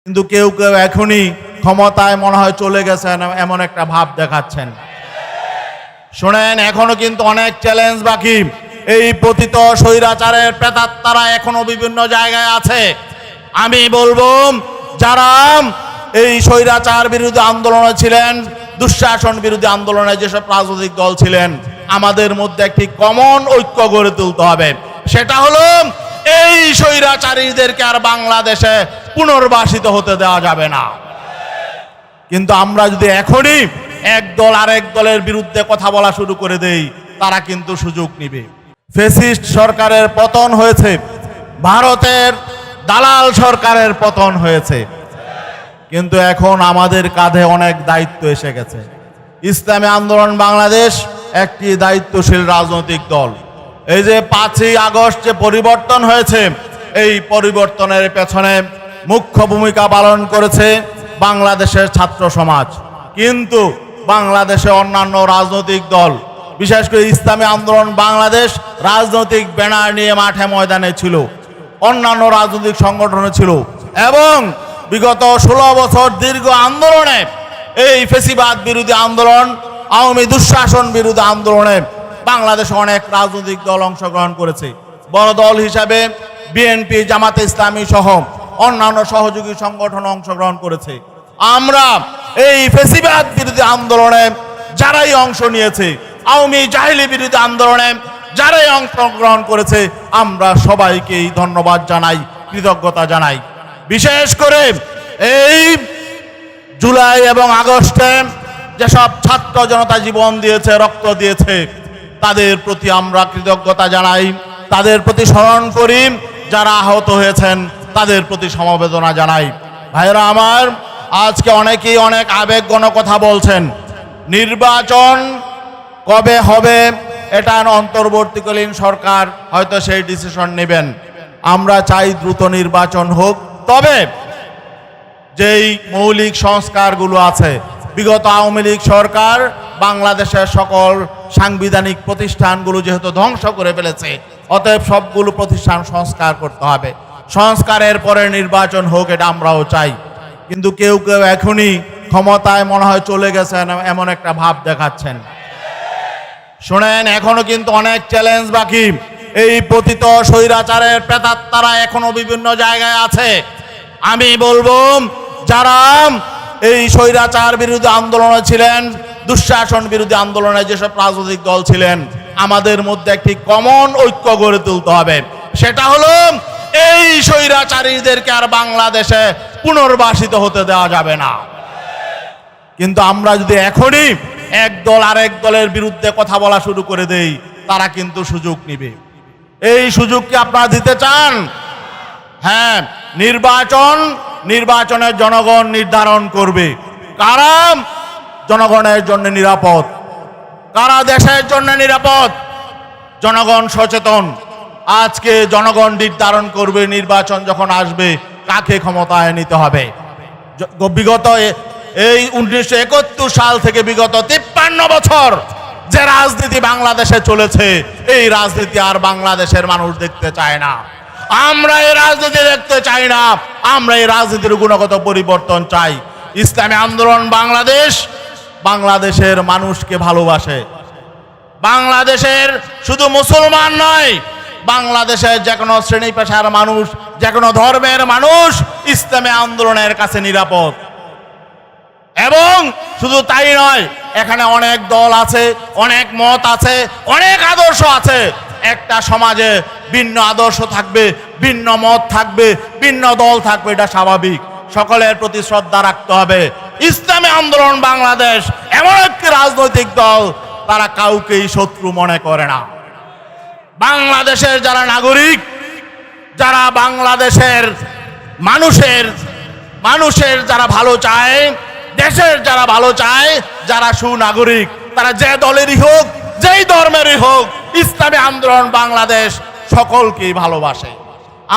কিন্তু কেউ কেউ এখনই ক্ষমতায় মনে হয় চলে গেছেন এমন একটা ভাব দেখাচ্ছেন। শুনেন, এখনো কিন্তু অনেক চ্যালেঞ্জ বাকি। এই পতিত স্বৈরাচারের প্রেতাত্মারা এখনো বিভিন্ন জায়গায় আছে। আমি বলবো, যারা এই স্বৈরাচার বিরোধী আন্দোলনে ছিলেন, দুঃশাসন বিরোধী আন্দোলনে যেসব রাজনৈতিক দল ছিলেন, আমাদের মধ্যে একটি কমন ঐক্য গড়ে তুলতে হবে। সেটা হলো, এই স্বৈরাচারীদেরকে আর বাংলাদেশে পুনর্বাসিত হতে দেওয়া যাবে না। কিন্তু আমরা যদি এখনই এক দল আরেক দলের বিরুদ্ধে কথা বলা শুরু করে দেই, তারা কিন্তু সুযোগ নিবে। ফ্যাসিস্ট সরকারের পতন হয়েছে, ভারতের দালাল সরকারের পতন হয়েছে, কিন্তু এখন আমাদের কাঁধে অনেক দায়িত্ব এসে গেছে। ইসলামী আন্দোলন বাংলাদেশ একটি দায়িত্বশীল রাজনৈতিক দল। এই যে 5ই আগস্ট যে পরিবর্তন হয়েছে, এই পরিবর্তনের পেছনে মুখ্য ভূমিকা পালন করেছে বাংলাদেশের ছাত্র সমাজ। কিন্তু বাংলাদেশে অন্যান্য রাজনৈতিক দল, বিশেষ করে ইসলামী আন্দোলন বাংলাদেশ রাজনৈতিক ব্যানার নিয়ে মাঠে ময়দানে ছিল, অন্যান্য রাজনৈতিক সংগঠনে ছিল, এবং বিগত 16 বছর দীর্ঘ আন্দোলনে, এই ফ্যাসিবাদ বিরোধী আন্দোলন, আওয়ামী দুঃশাসন বিরোধী আন্দোলনে বাংলাদেশে অনেক রাজনৈতিক দল অংশগ্রহণ করেছে। বড় দল হিসাবে বিএনপি, জামাতে ইসলামী সহ অন্যান্য সহযোগী সংগঠন অংশগ্রহণ করেছে। আমরা এই ফ্যাসিবাদ বিরোধী আন্দোলনে যারাই অংশ নিয়েছে, আওয়ামী জাহিলি বিরোধী আন্দোলনে যারাই অংশগ্রহণ করেছে, আমরা সবাইকেই ধন্যবাদ জানাই, কৃতজ্ঞতা জানাই। বিশেষ করে এই জুলাই এবং আগস্টে যেসব ছাত্র জনতা জীবন দিয়েছে, রক্ত দিয়েছে, তাদের প্রতি আমরা কৃতজ্ঞতা জানাই, তাদের প্রতি স্মরণ করি। যারা আহত হয়েছেন তাদের প্রতি সমবেদনা জানাই। ভাইরা আমার, আজকে অনেকেই অনেক আবেগঘন কথা বলছেন। নির্বাচন কবে হবে এটা অন্তর্বর্তীকালীন সরকার হয়তো সেই ডিসিশন নেবেন। আমরা চাই দ্রুত নির্বাচন হোক, তবে যেই মৌলিক সংস্কারগুলো আছে, বিগত আওয়ামী লীগ সরকার বাংলাদেশের সকল সাংবিধানিক প্রতিষ্ঠানগুলো যেহেতু ধ্বংস করে ফেলেছে, অতএব সবগুলো প্রতিষ্ঠান সংস্কার করতে হবে। সংস্কারের পরে নির্বাচন হোক, এটা আমরাও চাই। কিন্তু কেউ কেউ এখনই ক্ষমতায় মনে হয় চলে গেছেন এমন একটা ভাব দেখাচ্ছেন। শুনেন, এখনো কিন্তু অনেক চ্যালেঞ্জ বাকি। এই পতিত স্বৈরাচারের প্রেতাত্মারা এখনো বিভিন্ন জায়গায় আছে। আমি বলবো, যারা এই স্বৈরাচার বিরোধী আন্দোলনে ছিলেন, দুঃশাসন বিরোধী আন্দোলনে যেসব রাজনৈতিক দল ছিলেন, আমাদের মধ্যে একটি কমন ঐক্য গড়ে তুলতে হবে। সেটা হলো, এই স্বৈরাচারীদেরকে আর বাংলাদেশে পুনর্বাসিত হতে দেওয়া যাবে না। কিন্তু আমরা যদি এখনই এক দল আরেক দলের বিরুদ্ধে কথা বলা শুরু করে দেই, তারা কিন্তু সুযোগ নিবে। এই সুযোগ কি আপনারা দিতে চান? হ্যাঁ, নির্বাচনের জনগণ নির্ধারণ করবে কারা জনগণের জন্য নিরাপদ, কারা দেশের জন্য নিরাপদ। জনগণ সচেতন। আজকে জনগণ নির্ধারণ করবে নির্বাচন যখন আসবে কাকে ক্ষমতায় নিতে হবে। বিগত এই 1971 সাল থেকে বিগত 53 বছর যে রাজনীতি বাংলাদেশে চলেছে, এই রাজনীতি আর বাংলাদেশের মানুষ দেখতে চায় না। আমরা এই রাজনীতি দেখতে চাই না। আমরা এই রাজনীতির গুণগত পরিবর্তন চাই। ইসলামী আন্দোলন বাংলাদেশ বাংলাদেশের মানুষকে ভালোবাসে। বাংলাদেশের শুধু মুসলমান নয়, বাংলাদেশের যে কোনো শ্রেণী পেশার মানুষ, যে কোনো ধর্মের মানুষ ইসলামী আন্দোলনের কাছে নিরাপদ। এবং শুধু তাই নয়, এখানে অনেক দল আছে, অনেক মত আছে, অনেক আদর্শ আছে। একটা সমাজে ভিন্ন আদর্শ থাকবে, ভিন্ন মত থাকবে, ভিন্ন দল থাকবে, এটা স্বাভাবিক। সকলের প্রতি শ্রদ্ধা রাখতে হবে। ইসলামী আন্দোলন বাংলাদেশ এমন একটি রাজনৈতিক দল, তারা কাউকেই শত্রু মনে করে না। বাংলাদেশের যারা নাগরিক, যারা বাংলাদেশের মানুষের যারা ভালো চায়, দেশের যারা ভালো চায়, যারা সুনাগরিক, তারা যে দলেরই হোক, যেই ধর্মেরই হোক, ইসলামী আন্দোলন বাংলাদেশ সকলকেই ভালোবাসে।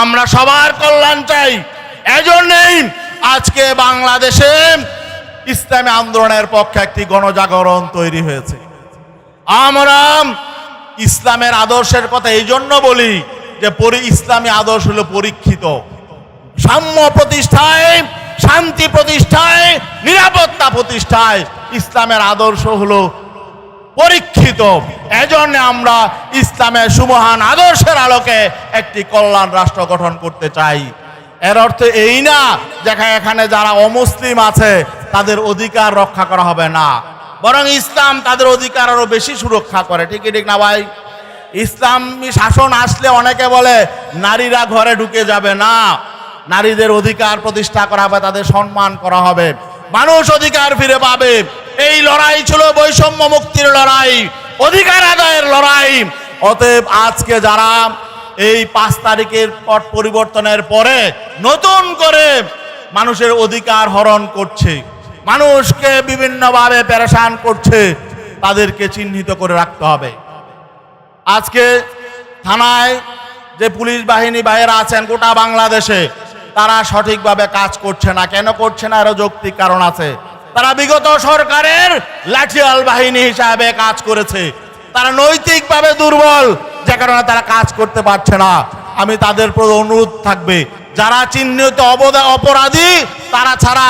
আমরা সবার কল্যাণ চাই। এজন্যই আজকে বাংলাদেশে ইসলামী আন্দোলনের পক্ষে একটি গণজাগরণ তৈরি হয়েছে। আমরা ইসলামের আদর্শের কথা এই জন্য বলি যে ইসলামী আদর্শ হলো পরীক্ষিত। সাম্য প্রতিষ্ঠায় শান্তি প্রতিষ্ঠায়, নিরাপত্তা প্রতিষ্ঠায় ইসলামের আদর্শ হলো পরীক্ষিত। এজন্য আমরা ইসলামের সুমহান আদর্শের আলোকে একটি কল্যাণ রাষ্ট্র গঠন করতে চাই। এর অর্থ এই না যে এখানে যারা অমুসলিম আছে তাদের অধিকার রক্ষা করা হবে না, বরং ইসলাম তাদের অধিকার আরো বেশি সুরক্ষা করে। ঠিক না ভাই? ইসলামী শাসন আসলে অনেকে বলে নারীরা ঘরে ঢুকে যাবে না, নারীদের অধিকার প্রতিষ্ঠা করা হবে, তাদের সম্মান করা হবে, মানুষ অধিকার ফিরে পাবে। এই লড়াই ছিল বৈষম্য মুক্তির লড়াই, অধিকার আদায়ের লড়াই। অতএব আজকে যারা এই 5 তারিখের পট পরিবর্তনের পরে নতুন করে মানুষের অধিকার হরণ করছে, মানুষকে বিভিন্নভাবে পেরেশান করছে, তাদেরকে চিহ্নিত করে রাখতে হবে। আজকে থানায় যে পুলিশ বাহিনী বাইরে আছেন গোটা বাংলাদেশে, তারা সঠিকভাবে কাজ করছে না। কেন করছে না? এরও যৌক্তিক কারণ আছে। তারা বিগত সরকারের লাঠিয়াল বাহিনী হিসাবে কাজ করেছে, তারা নৈতিকভাবে দুর্বল, যে কারণে তারা কাজ করতে পারছে না। আমি তাদের প্রতি অনুরোধ থাকবে, যারা চিহ্নিত অপরাধী তারা ছাড়া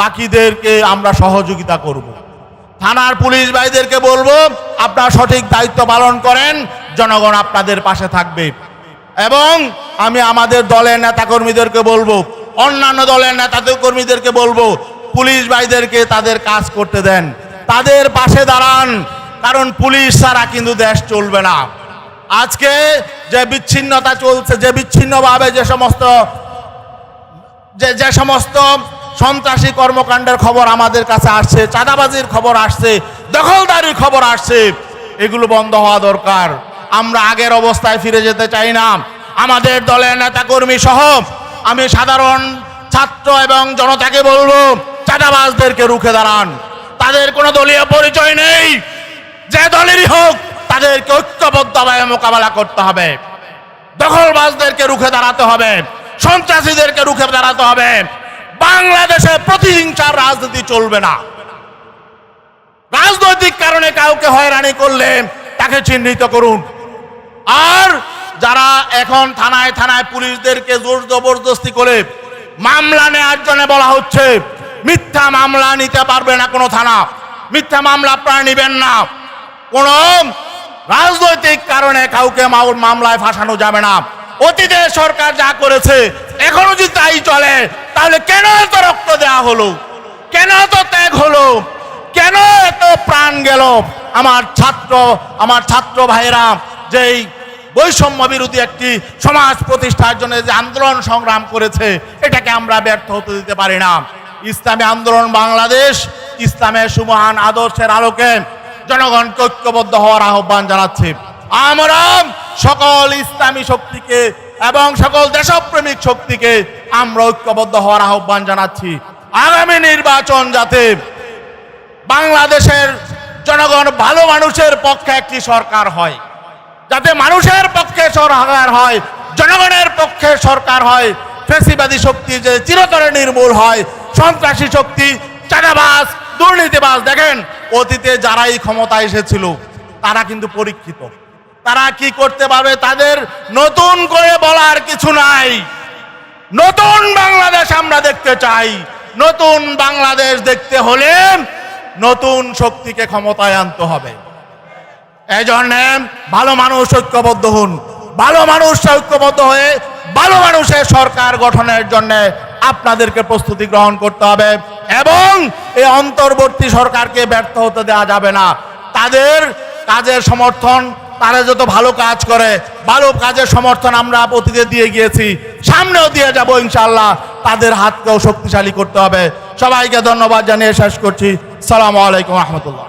বাকিদেরকে আমরা সহযোগিতা করব। থানার পুলিশ ভাইদেরকে বলবো, আপনারা সঠিক দায়িত্ব পালন করেন, জনগণ আপনাদের পাশে থাকবে। এবং আমি আমাদের দলের নেতাকর্মীদেরকে বলবো, অন্যান্য দলের নেতাকর্মীদেরকে বলবো, পুলিশ ভাইদেরকে তাদের কাজ করতে দেন, তাদের পাশে দাঁড়ান, কারণ পুলিশ ছাড়া কিন্তু দেশ চলবে না। আজকে যে বিচ্ছিন্নতা চলছে, যে বিচ্ছিন্নভাবে যে সমস্ত সন্ত্রাসী কর্মকাণ্ডের খবর আমাদের কাছে আসছে, চাঁদাবাজির খবর আসছে, দখলদারির খবর আসছে, এগুলো বন্ধ হওয়া দরকার। আমরা আগের অবস্থায় ফিরে যেতে চাই না। আমাদের দলের নেতাকর্মী সহ আমি সাধারণ ছাত্র এবং জনতাকে বলবো, চাঁদাবাজদেরকে রুখে দাঁড়ান। তাদের কোনো দলীয় পরিচয় নেই, যে দলেরই হোক তাদেরকে ঐক্যবদ্ধভাবে মোকাবেলা করতে হবে। দখলবাজদেরকে রুখে দাঁড়াতে হবে, সন্ত্রাসীদেরকে রুখে দাঁড়াতে হবে। বাংলাদেশে প্রতিহিংসার রাজনীতি চলবে না। রাজনৈতিক কারণে কাউকে হয়রানি করলে তাকে চিহ্নিত করুন। আর যারা এখন থানায় থানায় পুলিশদেরকে জোর জবরদস্তি করে মামলা নেওয়ার জন্য বলা হচ্ছে, মিথ্যা মামলা নিতে পারবে না কোনো থানা, মিথ্যা মামলা আপনারা নেবেন না। কোন রাজনৈতিক কারণে কাউকে মামলায় ফাঁসানো যাবে না। অতীতে সরকার যা করেছে এখনো যদি তাই চলে, তাহলে কেন এত রক্ত দেওয়া হলো, কেন এত ত্যাগ হলো, কেন এত প্রাণ গেল? আমার ছাত্র ভাইরা যেই বৈষম্য বিরোধী একটি সমাজ প্রতিষ্ঠার জন্য যে আন্দোলন সংগ্রাম করেছে, এটাকে আমরা ব্যর্থ হতে দিতে পারি না। ইসলামী আন্দোলন বাংলাদেশ ইসলামের সুমহান আদর্শের আলোকে জনগণকে ঐক্যবদ্ধ হওয়ার আহ্বান জানাচ্ছে। আমরা সকল ইসলামী শক্তিকে এবং সকল দেশপ্রেমিক শক্তিকে আমরা ঐক্যবদ্ধ হওয়ার আহ্বান জানাচ্ছি। আগামী নির্বাচন যাতে বাংলাদেশের জনগণ ভালো মানুষের পক্ষে একটি সরকার হয়, যাতে মানুষের পক্ষে সরকার হয়, জনগণের পক্ষে সরকার হয়, ফ্যাসিবাদী শক্তি যে চিরতরে নির্মূল হয়, সন্ত্রাসী শক্তি, চাঁদাবাজ, দুর্নীতিবাজ। দেখেন অতীতে যারাই ক্ষমতায় এসেছিল তারা কিন্তু পরীক্ষিত, তারা কি করতে পারবে তাদের নতুন করে বলার কিছু নাই। নতুন বাংলাদেশ আমরা দেখতে চাই। নতুন বাংলাদেশ দেখতে হলে নতুন শক্তিকে ক্ষমতায় আনতে হবে। এই জন্য ভালো মানুষ ঐক্যবদ্ধ হন, ভালো মানুষ ঐক্যবদ্ধ হয়ে ভালো মানুষের সরকার গঠনের জন্য আপনাদেরকে প্রস্তুতি গ্রহণ করতে হবে। এবং এই অন্তর্বর্তী সরকারকে ব্যর্থ হতে দেওয়া যাবে না। তাদের কাজের সমর্থন, তারা যত ভালো কাজ করে, ভালো কাজের সমর্থন আমরা অতীতে দিয়ে গিয়েছি, সামনেও দিয়ে যাব ইনশাআল্লাহ। তাদের হাতকেও শক্তিশালী করতে হবে। সবাইকে ধন্যবাদ জানিয়ে শেষ করছি। আসসালামু আলাইকুম রহমতুল্লাহ।